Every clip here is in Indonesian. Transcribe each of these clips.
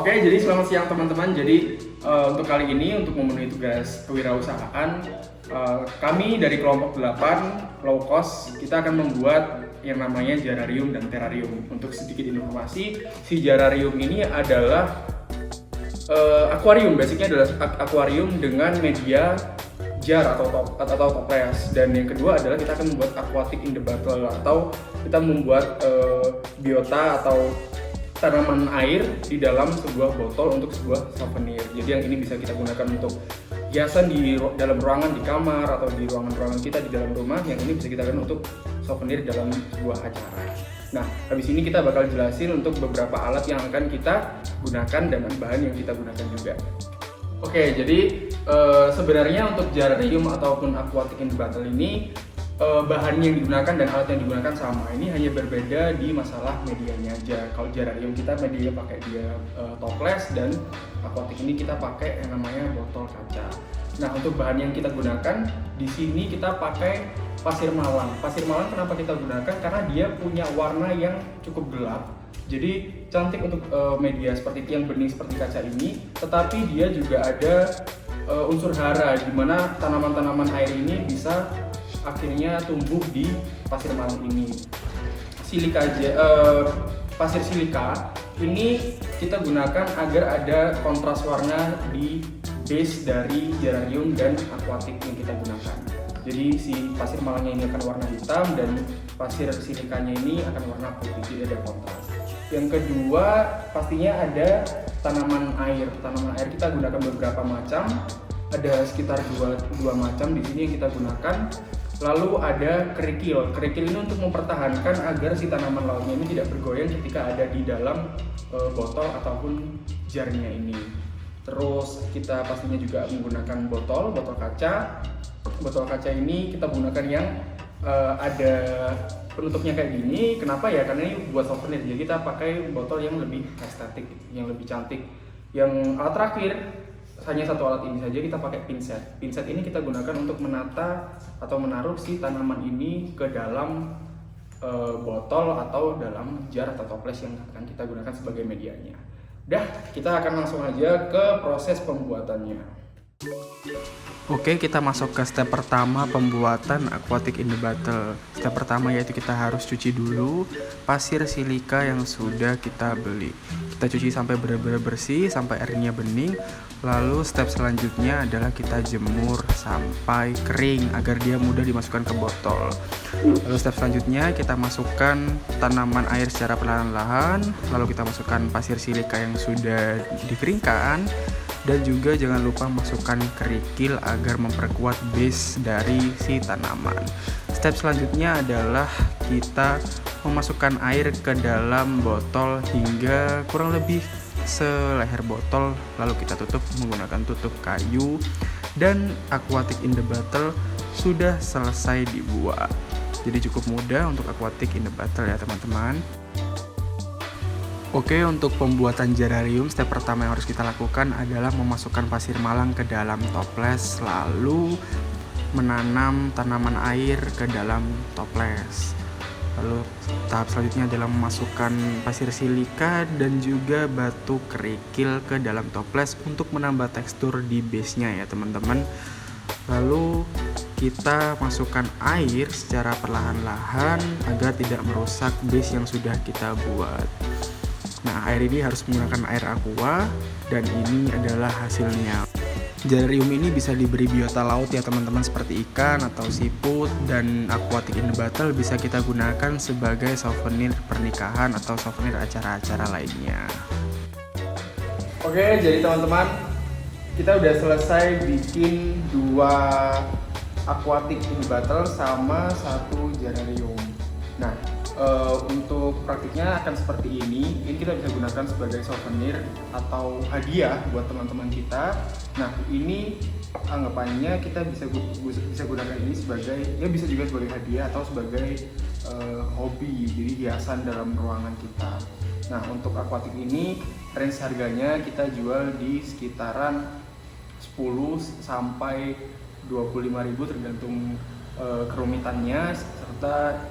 Oke, jadi selamat siang teman-teman. Jadi untuk kali ini untuk memenuhi tugas kewirausahaan, kami dari kelompok 8 low cost kita akan membuat yang namanya jararium dan terrarium. Untuk sedikit informasi, si jararium ini adalah akuarium, basicnya adalah akuarium dengan media jar atau toples. Dan yang kedua adalah kita akan membuat aquatic in the bottle, atau kita membuat biota atau tanaman air di dalam sebuah botol untuk sebuah souvenir. Jadi yang ini bisa kita gunakan untuk hiasan di dalam ruangan di kamar atau di ruangan-ruangan kita di dalam rumah. Yang ini bisa kita gunakan untuk souvenir dalam sebuah acara. Nah, habis ini kita bakal jelasin untuk beberapa alat yang akan kita gunakan dan bahan yang kita gunakan juga. Oke, jadi sebenarnya untuk jararium ataupun aquatic in the bottle ini bahan yang digunakan dan alat yang digunakan sama. Ini hanya berbeda di masalah medianya aja. Kalau jararium kita media pakai dia toples, dan aquatic ini kita pakai yang namanya botol kaca. Nah, untuk bahan yang kita gunakan di sini kita pakai pasir malang. Pasir malang kenapa kita gunakan? Karena dia punya warna yang cukup gelap. Jadi cantik untuk media seperti tiang bening seperti kaca ini, tetapi dia juga ada unsur hara, di mana tanaman-tanaman air ini bisa akhirnya tumbuh di pasir malang ini. Pasir silika ini kita gunakan agar ada kontras warna di base dari jararium dan aquatic yang kita gunakan. Jadi si pasir malangnya ini akan warna hitam dan pasir silikanya ini akan warna putih, jadi ada kontras. Yang kedua pastinya ada tanaman air. Tanaman air kita gunakan beberapa macam, ada sekitar dua macam di sini yang kita gunakan. Lalu ada kerikil. Kerikil ini untuk mempertahankan agar si tanaman lautnya ini tidak bergoyang ketika ada di dalam botol ataupun jarnya ini. Terus kita pastinya juga menggunakan botol kaca. Botol kaca ini kita gunakan yang ada penutupnya kayak gini. Kenapa ya? Karena ini buat souvenir. Jadi kita pakai botol yang lebih estetik, yang lebih cantik. Yang alat terakhir, hanya satu alat ini saja, kita pakai pinset. Pinset ini kita gunakan untuk menata atau menaruh si tanaman ini ke dalam botol atau dalam jar atau toples yang akan kita gunakan sebagai medianya. Dah, kita akan langsung aja ke proses pembuatannya. Oke, kita masuk ke step pertama pembuatan aquatic in the bottle. Step pertama yaitu kita harus cuci dulu pasir silika yang sudah kita beli. Kita cuci sampai benar-benar bersih, sampai airnya bening. Lalu step selanjutnya adalah kita jemur sampai kering agar dia mudah dimasukkan ke botol. Lalu step selanjutnya kita masukkan tanaman air secara perlahan-lahan. Lalu kita masukkan pasir silika yang sudah dikeringkan. Dan juga jangan lupa masukkan kerikil agar memperkuat base dari si tanaman. Step selanjutnya adalah kita memasukkan air ke dalam botol hingga kurang lebih seleher botol. Lalu kita tutup menggunakan tutup kayu. Dan aquatic in the bottle sudah selesai dibuat. Jadi cukup mudah untuk aquatic in the bottle ya teman-teman. Oke, untuk pembuatan jararium, step pertama yang harus kita lakukan adalah memasukkan pasir malang ke dalam toples, lalu menanam tanaman air ke dalam toples. Lalu tahap selanjutnya adalah memasukkan pasir silika dan juga batu kerikil ke dalam toples untuk menambah tekstur di base-nya ya teman-teman. Lalu kita masukkan air secara perlahan-lahan agar tidak merusak base yang sudah kita buat. Nah, air ini harus menggunakan air aqua dan ini adalah hasilnya. Jararium ini bisa diberi biota laut ya teman-teman, seperti ikan atau siput, dan aquatic in the bottle bisa kita gunakan sebagai souvenir pernikahan atau souvenir acara-acara lainnya. Oke, jadi teman-teman, kita udah selesai bikin 2 aquatic in the bottle sama 1 jararium. Nah, untuk praktiknya akan seperti ini. Ini kita bisa gunakan sebagai souvenir atau hadiah buat teman-teman kita. Nah, ini anggapannya kita bisa gunakan ini sebagai, ya bisa juga sebagai hadiah atau sebagai hobi, jadi hiasan dalam ruangan kita. Nah, untuk aquatic ini range harganya kita jual di sekitaran 10 sampai 25.000 tergantung kerumitannya serta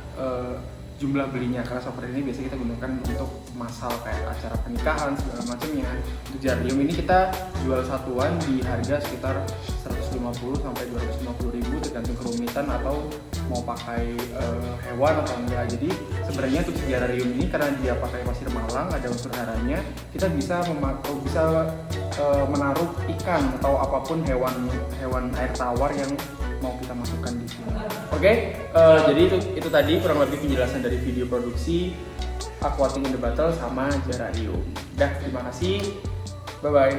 jumlah belinya, karena software ini biasanya kita gunakan untuk masal kayak acara pernikahan segala macamnya. Untuk jararium ini kita jual satuan di harga sekitar 150 sampai 250 ribu tergantung kerumitan atau mau pakai hewan atau enggak. Jadi sebenarnya untuk jararium ini karena dia pakai pasir malang, ada unsur haranya, kita bisa menaruh ikan atau apapun hewan air tawar yang mau kita masukkan di sini. Oke, jadi itu tadi kurang lebih penjelasan dari video produksi Aquatic in the Bottle sama jararium. Dah, terima kasih. Bye bye.